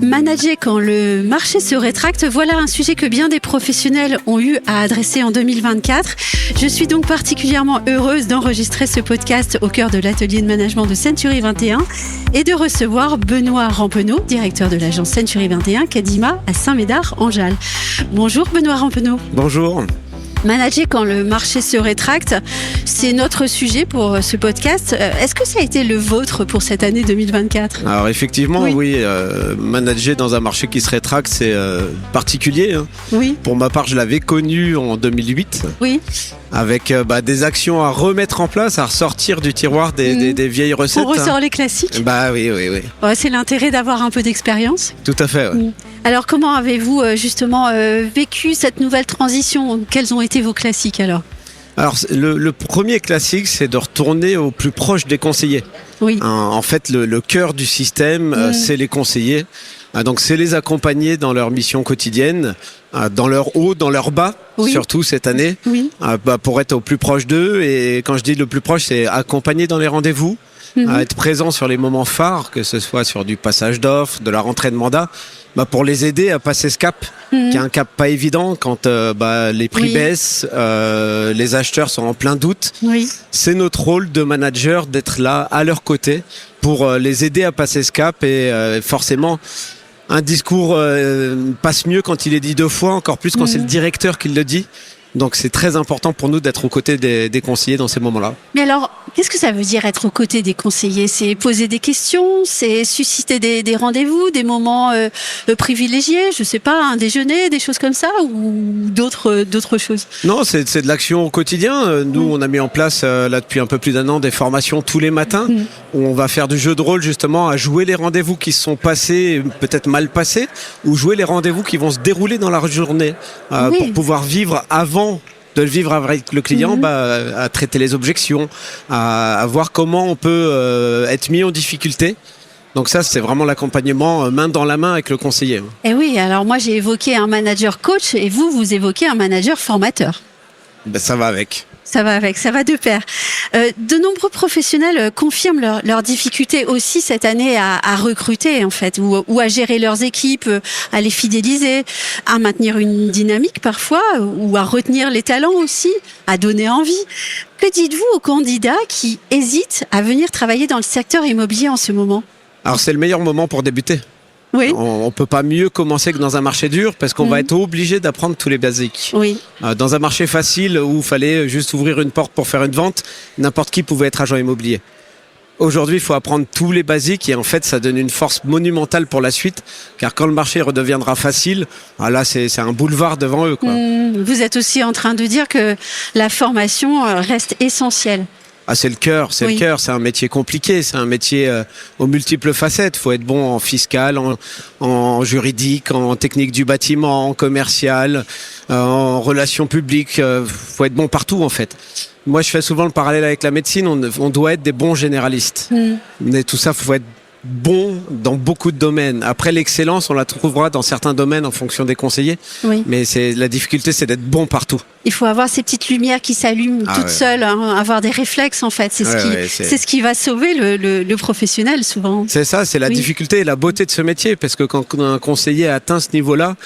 Manager quand le marché se rétracte, voilà un sujet que bien des professionnels ont eu à adresser en 2024. Je suis donc particulièrement heureuse d'enregistrer ce podcast au cœur de l'atelier de management de Century 21 et de recevoir Benoît Rampeneau, directeur de l'agence Century 21 Kadima à Saint-Médard-en-Jalles. Bonjour Benoît Rampeneau. Bonjour. Manager quand le marché se rétracte, c'est notre sujet pour ce podcast. Est-ce que ça a été le vôtre pour cette année 2024 ? Alors effectivement, oui, manager dans un marché qui se rétracte, c'est particulier. Hein. Oui. Pour ma part, je l'avais connu en 2008. Oui. Avec des actions à remettre en place, à ressortir du tiroir des vieilles recettes. On ressort les classiques. Oui. Ouais, c'est l'intérêt d'avoir un peu d'expérience. Tout à fait. Ouais. Alors comment avez-vous justement vécu cette nouvelle transition ? Quels ont été vos classiques alors ? Alors le premier classique, c'est de retourner au plus proche des conseillers. Oui. En fait, le cœur du système, c'est les conseillers. Donc c'est les accompagner dans leur mission quotidienne, dans leur haut, dans leur bas, surtout cette année, pour être au plus proche d'eux. Et quand je dis le plus proche, c'est accompagner dans les rendez-vous, être présent sur les moments phares, que ce soit sur du passage d'offres, de la rentrée de mandat, pour les aider à passer ce cap, qui est un cap pas évident quand les prix baissent, les acheteurs sont en plein doute. Oui. C'est notre rôle de manager d'être là à leur côté pour les aider à passer ce cap et forcément un discours passe mieux quand il est dit deux fois, encore plus quand c'est le directeur qui le dit. Donc c'est très important pour nous d'être aux côtés des conseillers dans ces moments-là. Mais alors, qu'est-ce que ça veut dire être aux côtés des conseillers ? C'est poser des questions, c'est susciter des rendez-vous, des moments privilégiés, je sais pas, un déjeuner, des choses comme ça, ou d'autres choses ? Non, c'est de l'action au quotidien. Nous, on a mis en place là depuis un peu plus d'un an des formations tous les matins où on va faire du jeu de rôle justement à jouer les rendez-vous qui se sont passés, peut-être mal passés, ou jouer les rendez-vous qui vont se dérouler dans la journée pour pouvoir vivre avant de le vivre avec le client, à traiter les objections, à voir comment on peut être mis en difficulté. Donc ça, c'est vraiment l'accompagnement main dans la main avec le conseiller. Et oui, alors moi j'ai évoqué un manager coach et vous évoquez un manager formateur. Ça va avec. Ça va de pair. De nombreux professionnels confirment leurs difficultés aussi cette année à recruter en fait, ou à gérer leurs équipes, à les fidéliser, à maintenir une dynamique parfois, ou à retenir les talents aussi, à donner envie. Que dites-vous aux candidats qui hésitent à venir travailler dans le secteur immobilier en ce moment ? Alors c'est le meilleur moment pour débuter. Oui. On ne peut pas mieux commencer que dans un marché dur parce qu'on va être obligé d'apprendre tous les basiques. Oui. Dans un marché facile où il fallait juste ouvrir une porte pour faire une vente, n'importe qui pouvait être agent immobilier. Aujourd'hui, il faut apprendre tous les basiques et en fait, ça donne une force monumentale pour la suite car quand le marché redeviendra facile, là, c'est un boulevard devant eux. Quoi. Vous êtes aussi en train de dire que la formation reste essentielle. C'est le cœur, c'est un métier compliqué, c'est un métier aux multiples facettes. Il faut être bon en fiscal, en juridique, en technique du bâtiment, en commercial, en relations publiques. Faut être bon partout en fait. Moi, je fais souvent le parallèle avec la médecine. On doit être des bons généralistes. Mais tout ça, faut être bon dans beaucoup de domaines. Après, l'excellence, on la trouvera dans certains domaines en fonction des conseillers. Oui. Mais la difficulté, c'est d'être bon partout. Il faut avoir ces petites lumières qui s'allument toutes seules, avoir des réflexes en fait. C'est ce qui va sauver le professionnel souvent. C'est ça, c'est la difficulté et la beauté de ce métier. Parce que quand un conseiller atteint ce niveau-là,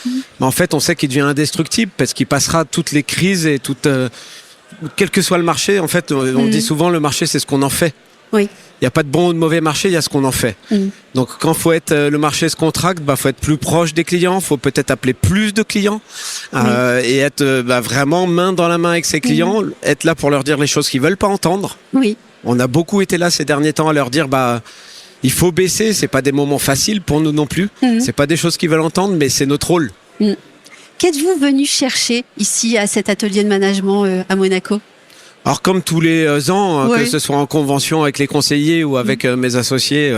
en fait, on sait qu'il devient indestructible parce qu'il passera toutes les crises et quel que soit le marché. En fait, on dit souvent le marché, c'est ce qu'on en fait. Oui. Il n'y a pas de bon ou de mauvais marché, il y a ce qu'on en fait. Donc quand le marché se contracte, faut être plus proche des clients, faut peut-être appeler plus de clients et être vraiment main dans la main avec ses clients, être là pour leur dire les choses qu'ils veulent pas entendre. Oui. On a beaucoup été là ces derniers temps à leur dire il faut baisser, c'est pas des moments faciles pour nous non plus, c'est pas des choses qu'ils veulent entendre, mais c'est notre rôle. Qu'êtes-vous venu chercher ici à cet atelier de management à Monaco ? Alors comme tous les ans, que ce soit en convention avec les conseillers ou avec mes associés,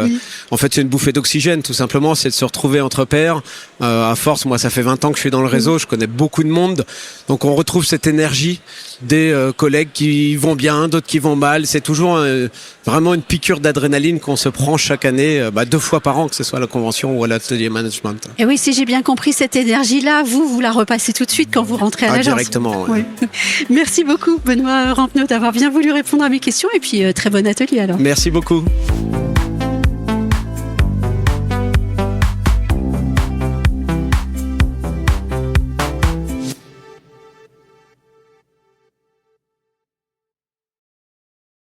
en fait c'est une bouffée d'oxygène tout simplement, c'est de se retrouver entre pairs. À force, moi ça fait 20 ans que je suis dans le réseau, je connais beaucoup de monde, donc on retrouve cette énergie des collègues qui vont bien, d'autres qui vont mal. C'est toujours vraiment une piqûre d'adrénaline qu'on se prend chaque année, 2 fois par an, que ce soit à la convention ou à l'atelier management. Et oui, si j'ai bien compris cette énergie-là, vous la repassez tout de suite quand vous rentrez à l'agence. Directement. Oui. Merci beaucoup Benoît Rampeneau d'avoir bien voulu répondre à mes questions et puis très bon atelier alors. Merci beaucoup.